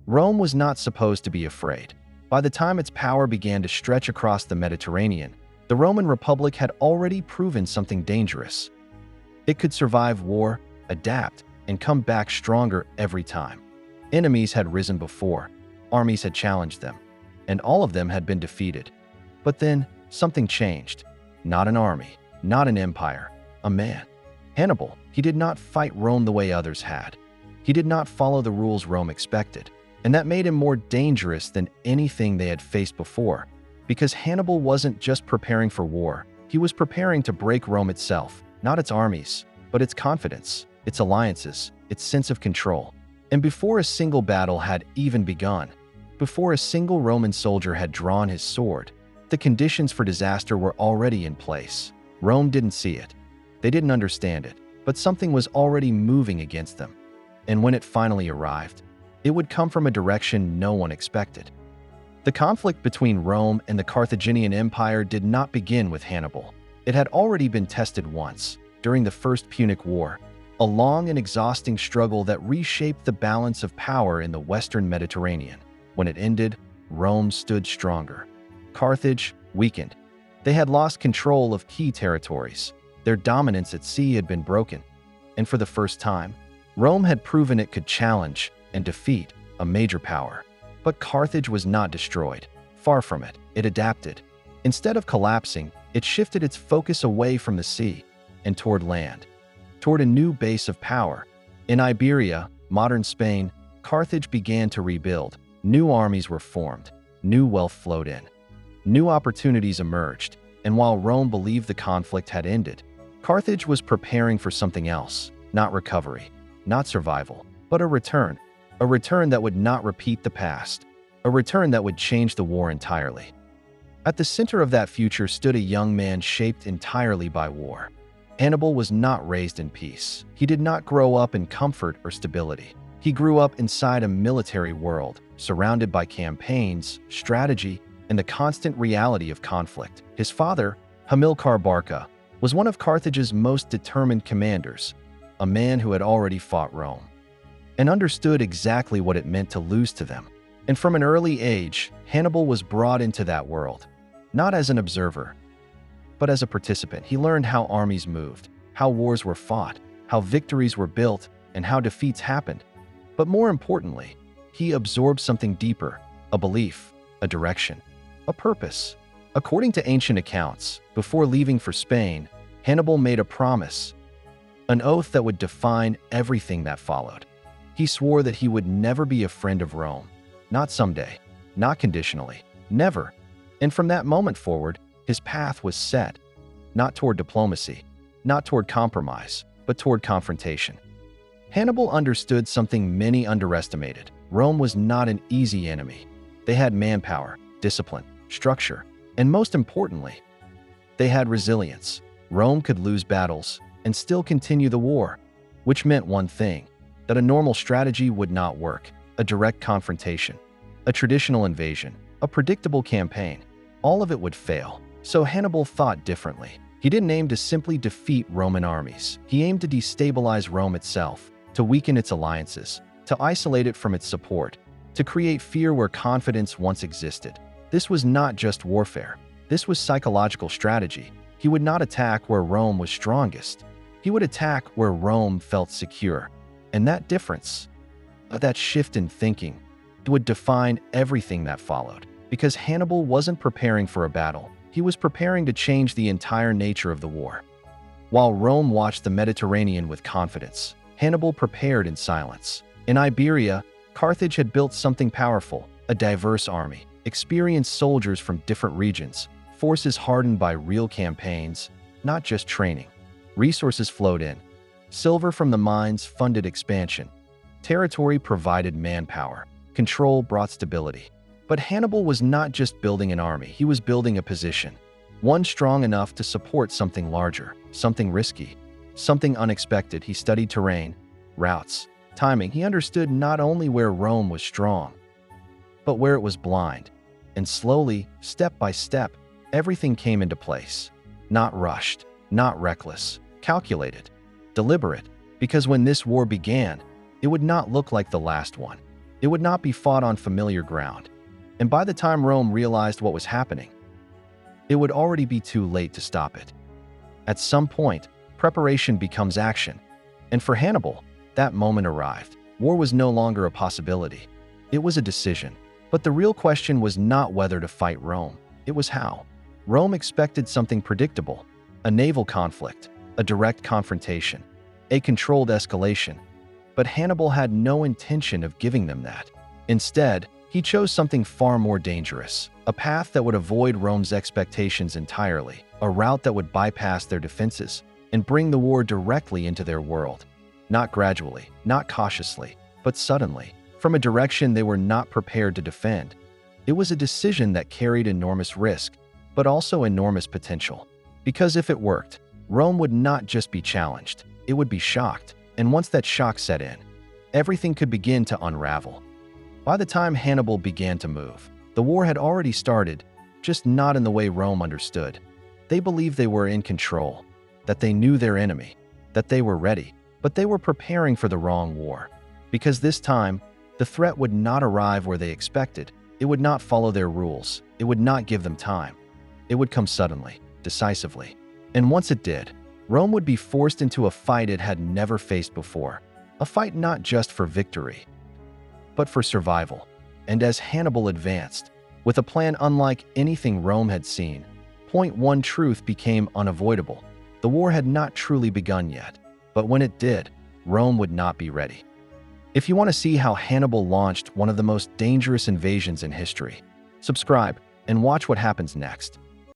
Rome was not supposed to be afraid. By the time its power began to stretch across the Mediterranean, the Roman Republic had already proven something dangerous. It could survive war, adapt, and come back stronger every time. Enemies had risen before, armies had challenged them, and all of them had been defeated. But then, something changed. Not an army, not an empire, a man. Hannibal. He did not fight Rome the way others had. He did not follow the rules Rome expected, and that made him more dangerous than anything they had faced before. Because Hannibal wasn't just preparing for war, he was preparing to break Rome itself, not its armies, but its confidence, its alliances, its sense of control. And before a single battle had even begun, before a single Roman soldier had drawn his sword, the conditions for disaster were already in place. Rome didn't see it. They didn't understand it, but something was already moving against them. And when it finally arrived, it would come from a direction no one expected. The conflict between Rome and the Carthaginian Empire did not begin with Hannibal. It had already been tested once, during the First Punic War, a long and exhausting struggle that reshaped the balance of power in the Western Mediterranean. When it ended, Rome stood stronger. Carthage weakened. They had lost control of key territories. Their dominance at sea had been broken. And for the first time, Rome had proven it could challenge and defeat a major power. But Carthage was not destroyed. Far from it, it adapted. Instead of collapsing, it shifted its focus away from the sea and toward land, toward a new base of power. In Iberia, modern Spain, Carthage began to rebuild. New armies were formed. New wealth flowed in. New opportunities emerged. And while Rome believed the conflict had ended, Carthage was preparing for something else. Not recovery, not survival, but a return that would not repeat the past, a return that would change the war entirely. At the center of that future stood a young man shaped entirely by war. Hannibal was not raised in peace. He did not grow up in comfort or stability. He grew up inside a military world, surrounded by campaigns, strategy, and the constant reality of conflict. His father, Hamilcar Barca, was one of Carthage's most determined commanders, a man who had already fought Rome and understood exactly what it meant to lose to them. And from an early age, Hannibal was brought into that world, not as an observer, but as a participant. He learned how armies moved, how wars were fought, how victories were built, and how defeats happened. But more importantly, he absorbed something deeper, a belief, a direction, a purpose. According to ancient accounts, before leaving for Spain, Hannibal made a promise, an oath that would define everything that followed. He swore that he would never be a friend of Rome, not someday, not conditionally, never. And from that moment forward, his path was set, not toward diplomacy, not toward compromise, but toward confrontation. Hannibal understood something many underestimated. Rome was not an easy enemy. They had manpower, discipline, structure, and most importantly, they had resilience. Rome could lose battles and still continue the war, which meant one thing, that a normal strategy would not work. A direct confrontation, a traditional invasion, a predictable campaign, all of it would fail. So Hannibal thought differently. He didn't aim to simply defeat Roman armies. He aimed to destabilize Rome itself, to weaken its alliances, to isolate it from its support, to create fear where confidence once existed. This was not just warfare. This was psychological strategy. He would not attack where Rome was strongest. He would attack where Rome felt secure. And that difference, that shift in thinking, would define everything that followed. Because Hannibal wasn't preparing for a battle. He was preparing to change the entire nature of the war. While Rome watched the Mediterranean with confidence, Hannibal prepared in silence. In Iberia, Carthage had built something powerful, a diverse army, experienced soldiers from different regions, forces hardened by real campaigns, not just training. Resources flowed in. Silver from the mines funded expansion. Territory provided manpower. Control brought stability. But Hannibal was not just building an army, he was building a position. One strong enough to support something larger, something risky, something unexpected. He studied terrain, routes, timing. He understood not only where Rome was strong, but where it was blind. And slowly, step by step, everything came into place. Not rushed, not reckless, calculated, deliberate. Because when this war began, it would not look like the last one. It would not be fought on familiar ground. And by the time Rome realized what was happening, it would already be too late to stop it. At some point, preparation becomes action. And for Hannibal, that moment arrived. War was no longer a possibility. It was a decision. But the real question was not whether to fight Rome. It was how. Rome expected something predictable: a naval conflict, a direct confrontation, a controlled escalation. But Hannibal had no intention of giving them that. Instead, he chose something far more dangerous, a path that would avoid Rome's expectations entirely, a route that would bypass their defenses and bring the war directly into their world. Not gradually, not cautiously, but suddenly, from a direction they were not prepared to defend. It was a decision that carried enormous risk, but also enormous potential. Because if it worked, Rome would not just be challenged, it would be shocked. And once that shock set in, everything could begin to unravel. By the time Hannibal began to move, the war had already started, just not in the way Rome understood. They believed they were in control, that they knew their enemy, that they were ready, but they were preparing for the wrong war. Because this time, the threat would not arrive where they expected. It would not follow their rules. It would not give them time. It would come suddenly, decisively. And once it did, Rome would be forced into a fight it had never faced before. A fight not just for victory, but for survival. And as Hannibal advanced, with a plan unlike anything Rome had seen, point one truth became unavoidable. The war had not truly begun yet, but when it did, Rome would not be ready. If you want to see how Hannibal launched one of the most dangerous invasions in history, subscribe and watch what happens next.